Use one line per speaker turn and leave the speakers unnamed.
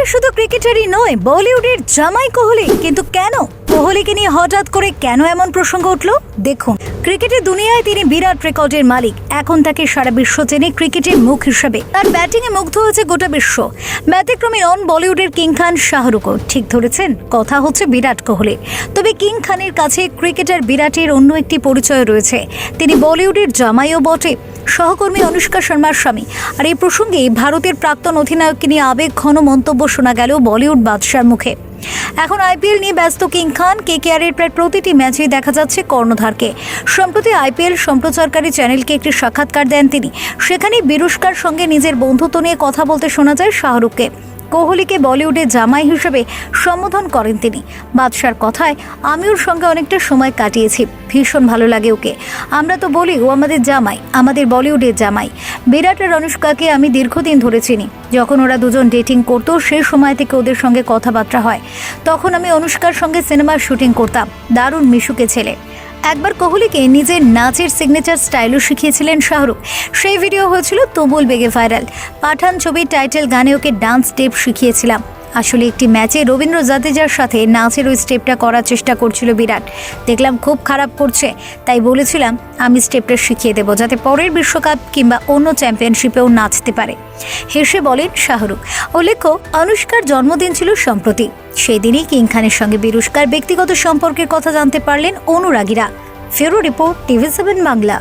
শুধু ক্রিকেটারই নয়, বলিউডের জামাই কোহলি। কিন্তু কেন কোহলিকে নিয়ে হঠাৎ করে কেন এমন প্রসঙ্গ উঠল? দেখুন, ক্রিকেটের দুনিয়ায় তিনি বিরাট রেকর্ডের মালিক। এখন তাকে সারা বিশ্ব চেনে ক্রিকেটের মুখ হিসেবে। তার ব্যাটিংয়ে মুগ্ধ হয়েছে গোটা বিশ্ব। ব্যতিক্রমী নন বলিউডের কিং খান শাহরুখও। ঠিক ধরেছেন, কথা হচ্ছে বিরাট কোহলির। তবে কিং খানের কাছে ক্রিকেটার বিরাটের অন্য একটি পরিচয় রয়েছে। তিনি বলিউডের জামাইও বটে, সহকর্মী অনুষ্কা শর্মার স্বামী। আর এই প্রসঙ্গে ভারতের প্রাক্তন অধিনায়ককে নিয়ে আবেগঘন মন্তব্য শোনা গেল বলিউড বাদশার মুখে। এখন আইপিএল নিয়ে ব্যস্ত কিং খান। কেকেআরের প্রায় প্রতিটি ম্যাচেই দেখা যাচ্ছে কর্ণধারকে। সম্প্রতি আইপিএল সম্প্রচারকারী চ্যানেলকে একটি সাক্ষাৎকার দেন তিনি। সেখানে বিরুষ্কার সঙ্গে নিজের বন্ধুত্ব নিয়ে কথা বলতে শোনা যায় শাহরুখকে। কোহলিকে বলিউডের জামাই হিসেবে সম্বোধন করেন তিনি। বাদশার কথায়, আমি ওর সঙ্গে অনেকটা সময় কাটিয়েছি, ভীষণ ভালো লাগে ওকে। আমরা তো বলি ও আমাদের জামাই, আমাদের বলিউডের জামাই। বিরাট আর অনুষ্কাকে আমি দীর্ঘদিন ধরে চিনি। যখন ওরা দুজন ডেটিং করতো সেই সময় থেকে ওদের সঙ্গে কথাবার্তা হয়। তখন আমি অনুষ্কার সঙ্গে সিনেমার শুটিং করতাম। দারুণ মিশুকে ছেলে। একবার কোহলিকে নিজের নাচের সিগনেচার স্টাইলও শিখিয়েছিলেন শাহরুখ। সেই ভিডিও হয়েছিল তুমুল বেগে ভাইরাল। পাঠান ছবির টাইটেল গানে ওকে ডান্স স্টেপ শিখিয়েছিলাম। আসলে একটি ম্যাচে রবীন্দ্র জাদেজার সাথে নাচের ওই স্টেপটা করার চেষ্টা করছিল বিরাট। দেখলাম খুব খারাপ করছে, তাই বলেছিলাম আমি স্টেপটা শিখিয়ে দেবো, যাতে পরের বিশ্বকাপ কিংবা অন্য চ্যাম্পিয়নশিপেও নাচতে পারে, হেসে বলেন শাহরুখ। উল্লেখ্য, অনুষ্কার জন্মদিন ছিল সম্প্রতি। সেই দিনই কিং খানের সঙ্গে বিরুষ্কার ব্যক্তিগত সম্পর্কের কথা জানতে পারলেন অনুরাগীরা। ফেরো রিপোর্ট, TV7 বাংলা।